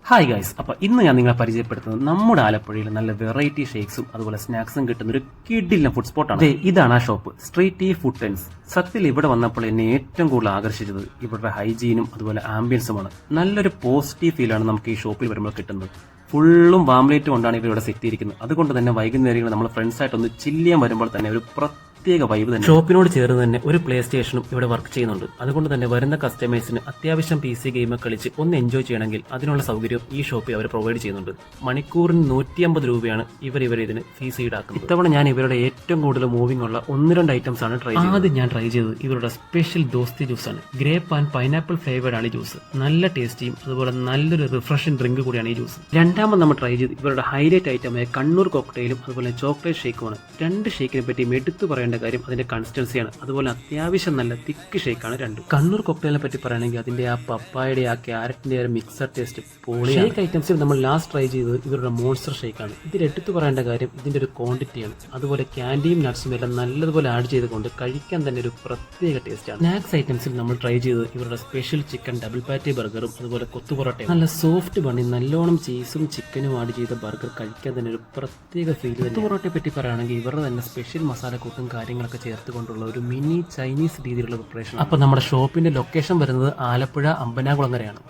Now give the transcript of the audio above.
Hi guys, അപ്പോൾ ഇന്ന് ഞാൻ നിങ്ങളെ പരിചയപ്പെടുത്തുന്നത് നമ്മുടെ ആലപ്പുഴയിൽ നല്ല വെറൈറ്റി ഷേക്സും അതുപോലെ സ്നാക്സും കിട്ടുന്ന ഒരു കിഡിലിന് ഫുഡ് സ്പോട്ടാണ്. ഇതാണ് ആ shop, street tea food tents. സത്യത്തിൽ ഇവിടെ വന്നപ്പോൾ എന്നെ ഏറ്റവും കൂടുതൽ ആകർഷിച്ചത് ഇവരുടെ ഹൈജീനും അതുപോലെ ആംബിയൻസുമാണ്. നല്ലൊരു പോസിറ്റീവ് ഫീലാണ് നമുക്ക് ഈ ഷോപ്പിൽ വരുമ്പോൾ കിട്ടുന്നത്. ഫുള്ളും വാംലേറ്റ് കൊണ്ടാണ് ഇവരിവിടെ സെറ്റ് ചെയ്തിരിക്കുന്നത്. അതുകൊണ്ട് തന്നെ വൈകുന്നേരങ്ങളിൽ നമ്മൾ ഫ്രണ്ട്സായിട്ടൊന്ന് ചില്ലിയാൻ വരുമ്പോൾ തന്നെ ഒരു പ്രത്യേക വൈബ് തന്നെ. ഷോപ്പിനോട് ചേർന്ന് തന്നെ ഒരു പ്ലേ സ്റ്റേഷനും ഇവിടെ വർക്ക് ചെയ്യുന്നുണ്ട്. അതുകൊണ്ട് തന്നെ വരുന്ന കസ്റ്റമേഴ്സിന് അത്യാവശ്യം PC ഗെയിം കളിച്ച് ഒന്ന് എൻജോയ് ചെയ്യണമെങ്കിൽ അതിനുള്ള സൗകര്യം ഈ ഷോപ്പിൽ അവർ പ്രൊവൈഡ് ചെയ്യുന്നുണ്ട്. മണിക്കൂറിന് 150 രൂപയാണ് ഇവർ ഇതിന് ഫീസ് ഈടാക്കുന്നത്. ഇത്തവണ ഞാൻ ഇവരുടെ ഏറ്റവും കൂടുതൽ മൂവിംഗ് ഉള്ള 1-2 ഐറ്റംസ് ആണ് ട്രൈ ചെയ്തത്. ആദ്യം ഞാൻ ട്രൈ ചെയ്തത് ഇവരുടെ സ്പെഷ്യൽ ദോസ്തി ജ്യൂസ് ആണ്. ഗ്രേപ്പ് ആൻഡ് പൈനാപ്പിൾ ഫ്ലേവേർഡ് ആണ് ഈ ജ്യൂസ്. നല്ല ടേസ്റ്റിയും അതുപോലെ നല്ലൊരു റിഫ്രഷിംഗ് ഡ്രിങ്ക് കൂടിയാണ് ഈ ജ്യൂസ്. രണ്ടാമത് നമ്മൾ ട്രൈ ചെയ്ത് ഇവരുടെ ഹൈലൈറ്റ് ഐറ്റമായ കണ്ണൂർ കോക്ടെയിലും അതുപോലെ ചോക്ലേറ്റ് ഷേക്കുമാണ്. രണ്ട് ഷേക്കിനെ പറ്റി എടുത്തു പറയേണ്ട കാര്യം അതിന്റെ കൺസിസ്റ്റൻസിയാണ്. അതുപോലെ അത്യാവശ്യം നല്ല തിക്ക് ഷേക്കാണ് രണ്ടും. കണ്ണൂർ കോക്ടെയിലിനെ പറ്റി പറയുകയാണെങ്കിൽ അതിന്റെ ആ പപ്പായയുടെ ആ ക്യാരറ്റിന്റെ ഒരു മിക്സർ ടേസ്റ്റ് പൊളിയാണ്. ഷേക്ക് ഐറ്റംസിൽ നമ്മൾ ലാസ്റ്റ് ട്രൈ ചെയ്തത് ഇവരുടെ മോൺസ്റ്റർ ഷേക്കാണ്. ഇതിൽ എടുത്തു പറയേണ്ട കാര്യം ഇതിന്റെ ഒരു ക്വാണ്ടിറ്റിയാണ്. അതുപോലെ ക്യാൻഡിയും നട്ട്സും എല്ലാം നല്ലതുപോലെ ആഡ് ചെയ്തുകൊണ്ട് കഴിക്കാൻ തന്നെ ഒരു പ്രത്യേക ടേസ്റ്റാണ്. സ്നാക്സ് ഐറ്റംസിൽ നമ്മൾ ട്രൈ ചെയ്തത് ഇവരുടെ സ്പെഷ്യൽ ചിക്കൻ ഡബിൾ പാറ്റി ബർഗറും അതുപോലെ കൊത്തുപൊറോട്ടയും. നല്ല സോഫ്റ്റ് ബണ്ണി നല്ലോണം ചീസും ചിക്കനും ആഡ് ചെയ്ത ബർഗർ കഴിക്കാൻ തന്നെ ഒരു പ്രത്യേക ഫീൽ. കൊത്തുപൊറോട്ടയെ പറ്റി പറയുകയാണെങ്കിൽ ഇവരുടെ തന്നെ സ്പെഷ്യൽ മസാലക്കൂട്ടും കാര്യങ്ങളൊക്കെ ചേർത്തുകൊണ്ടുള്ള ഒരു മിനി ചൈനീസ് രീതിയിലുള്ള പ്രിപ്പറേഷൻ. അപ്പൊ നമ്മുടെ ഷോപ്പിന്റെ ലൊക്കേഷൻ വരുന്നത് ആലപ്പുഴ അമ്പനാകുളങ്ങരയാണ്.